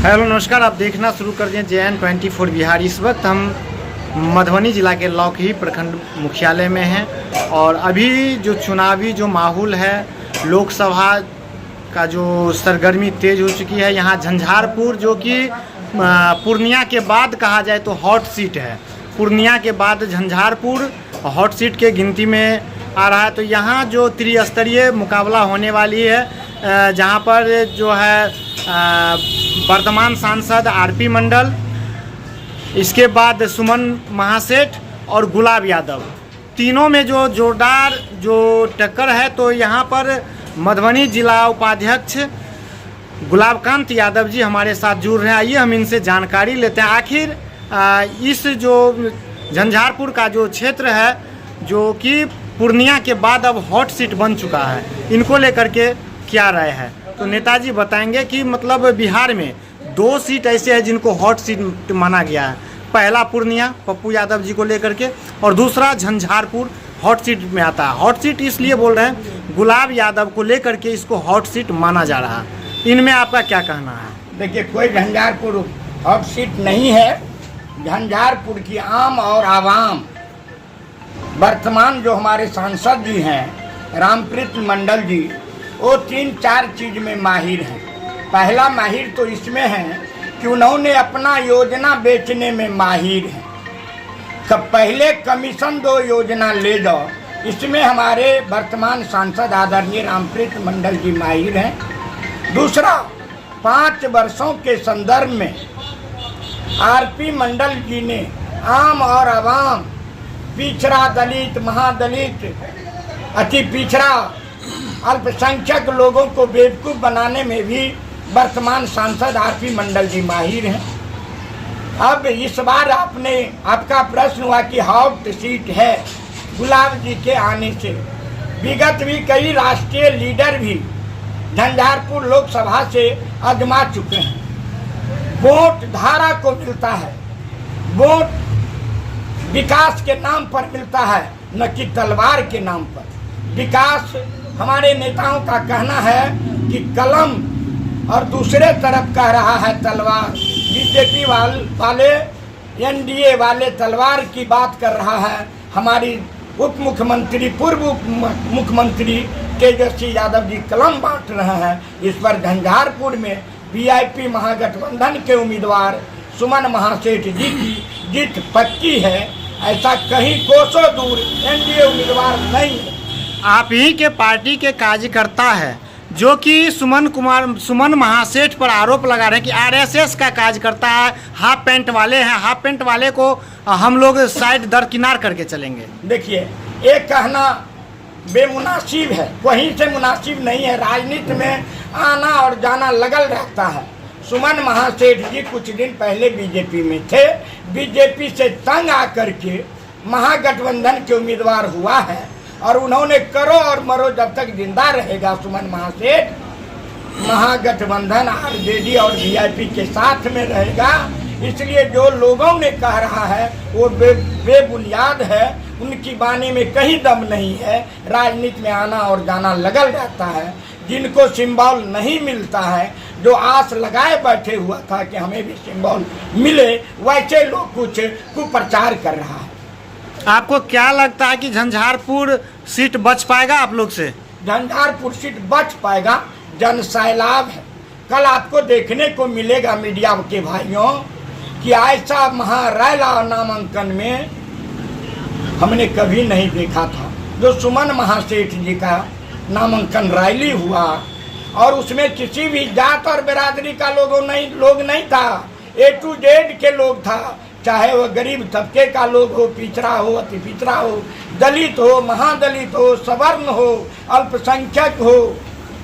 Hello नमस्कार, आप देखना शुरू कर दिए JN24 बिहार। इस वक्त हम मधुबनी ज़िला के लौकही प्रखंड मुख्यालय में हैं और अभी जो चुनावी जो माहौल है, लोकसभा का जो सरगर्मी तेज़ हो चुकी है। यहाँ झंझारपुर जो कि पूर्णिया के बाद कहा जाए तो हॉट सीट है। पूर्णिया के बाद झंझारपुर हॉट सीट के गिनती में आ रहा है। तो यहाँ जो त्रिस्तरीय मुकाबला होने वाली है, जहाँ पर जो है वर्तमान सांसद RP मंडल, इसके बाद सुमन महासेठ और गुलाब यादव, तीनों में जो जोरदार जो टक्कर है। तो यहाँ पर मधुबनी जिला उपाध्यक्ष गुलाबकांत यादव जी हमारे साथ जुड़ रहे हैं। आइए हम इनसे जानकारी लेते हैं। आखिर इस जो झंझारपुर का जो क्षेत्र है, जो कि पूर्णिया के बाद अब हॉट सीट बन चुका है, इनको लेकर के क्या राय है? तो नेताजी बताएंगे कि मतलब बिहार में 2 सीट ऐसे हैं जिनको हॉट सीट माना गया है। पहला पूर्णिया पप्पू यादव जी को लेकर के, और दूसरा झंझारपुर हॉट सीट में आता है। हॉट सीट इसलिए बोल रहे हैं, गुलाब यादव को लेकर के इसको हॉट सीट माना जा रहा है। इनमें आपका क्या कहना है? देखिए, कोई झंझारपुर हॉट सीट नहीं है। झंझारपुर की आम और आवाम, वर्तमान जो हमारे सांसद जी हैं रामप्रीत मंडल जी, वो 3-4 चीज में माहिर हैं। पहला माहिर तो इसमें है कि उन्होंने अपना योजना बेचने में माहिर हैं। कब पहले कमीशन 2 योजना ले जाओ, इसमें हमारे वर्तमान सांसद आदरणीय रामप्रीत मंडल जी माहिर हैं। दूसरा, 5 वर्षों के संदर्भ में RP मंडल जी ने आम और आवाम, पिछड़ा, दलित, महादलित, अति पिछड़ा, अल्पसंख्यक लोगों को बेवकूफ़ बनाने में भी वर्तमान सांसद RP मंडल जी माहिर हैं। अब इस बार आपका प्रश्न हुआ कि हॉट सीट है गुलाब जी के आने से। विगत भी कई राष्ट्रीय लीडर भी झंझारपुर लोकसभा से आजमा चुके हैं। वोट धारा को मिलता है, वोट विकास के नाम पर मिलता है, न कि तलवार के नाम पर। विकास, हमारे नेताओं का कहना है कि कलम, और दूसरे तरफ कह रहा है तलवार। बीजेपी वाले, NDA वाले तलवार की बात कर रहा है। हमारी उप मुख्यमंत्री, पूर्व उप मुख्यमंत्री तेजस्वी यादव जी कलम बांट रहे हैं। इस पर झंझारपुर में VIP महागठबंधन के उम्मीदवार सुमन महासेठ जी की जीत पक्की है। ऐसा कहीं कोसों दूर NDA उम्मीदवार नहीं है। आप ही के पार्टी के कार्यकर्ता है जो कि सुमन महासेठ पर आरोप लगा रहे हैं कि RSS का कार्यकर्ता है, हाफ पैंट वाले हैं, हाफ पैंट वाले को हम लोग साइड दरकिनार करके चलेंगे। देखिए, एक कहना बेमुनासिब है, वहीं से मुनासिब नहीं है। राजनीति में आना और जाना लगल रहता है। सुमन महासेठ जी कुछ दिन पहले बीजेपी में थे, बीजेपी से तंग आकर के महागठबंधन के उम्मीदवार हुआ है, और उन्होंने करो और मरो, जब तक जिंदा रहेगा सुमन महासेठ, महागठबंधन RJD और VIP के साथ में रहेगा। इसलिए जो लोगों ने कह रहा है वो बेबुनियाद है, उनकी वाणी में कहीं दम नहीं है। राजनीति में आना और जाना लगल रहता है। जिनको सिंबल नहीं मिलता है, जो आस लगाए बैठे हुआ था कि हमें भी सिंबल मिले, वैसे लोग कुछ कुप्रचार कर रहा है। आपको क्या लगता है कि झंझारपुर सीट बच पाएगा आप लोग से? झंझारपुर सीट बच पाएगा। जन सैलाब है। कल आपको देखने को मिलेगा मीडिया के भाइयों कि ऐसा महारैला नामांकन में हमने कभी नहीं देखा था। जो सुमन महासेठ जी का नामांकन रैली हुआ, और उसमें किसी भी जात और बिरादरी का लोग नहीं था। A to Z के लोग था, चाहे वह गरीब तबके का लोग हो, पिछड़ा हो, अति पिछड़ा हो, दलित हो, महादलित हो, सवर्ण हो, अल्पसंख्यक हो,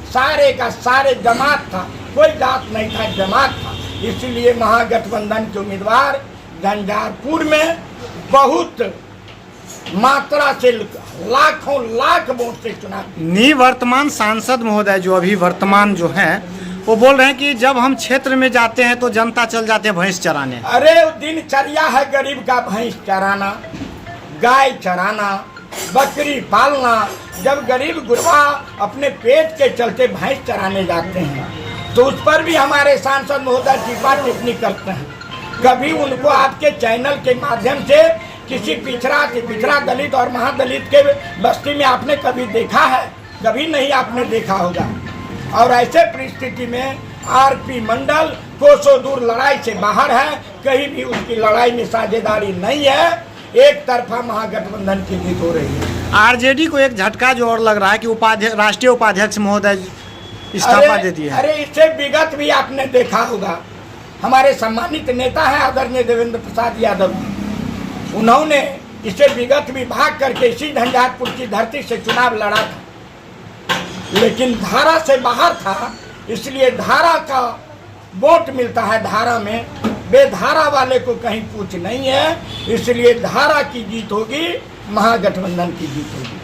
सारे का सारे जमात था। कोई जात नहीं था, जमात था। इसलिए महागठबंधन के उम्मीदवार झंझारपुर में बहुत मात्रा से, लाखों लाख वोट से चुनाव। निवर्तमान सांसद महोदय जो अभी वर्तमान जो हैं, वो बोल रहे हैं कि जब हम क्षेत्र में जाते हैं तो जनता चल जाते हैं भैंस चराने। अरे दिनचर्या है गरीब का भैंस चराना, गाय चराना, बकरी पालना। जब गरीब गुरबा अपने पेट के चलते भैंस चराने जाते हैं तो उस पर भी हमारे सांसद महोदय टीपा टिप्पणी करते हैं। कभी उनको आपके चैनल के माध्यम से किसी पिछड़ा दलित और महादलित के बस्ती में आपने कभी देखा है? कभी नहीं आपने देखा होगा। और ऐसे परिस्थिति में आरपी मंडल कोसों दूर लड़ाई से बाहर है, कहीं भी उसकी लड़ाई में साझेदारी नहीं है। एक तरफा महागठबंधन की जीत हो रही है। आरजेडी को एक झटका जो और लग रहा है कि राष्ट्रीय उपाध्यक्ष महोदय इस्तीफा दे दिए। अरे इससे विगत भी आपने देखा होगा। हमारे सम्मानित नेता है आदरणीय देवेंद्र प्रसाद यादव, उन्होंने इसे विगत भी भाग करके इसी झंझारपुर की धरती से चुनाव लड़ा था, लेकिन धारा से बाहर था, इसलिए धारा का वोट मिलता है धारा में, बेधारा वाले को कहीं पूछ नहीं है, इसलिए धारा की जीत होगी, महागठबंधन की जीत होगी।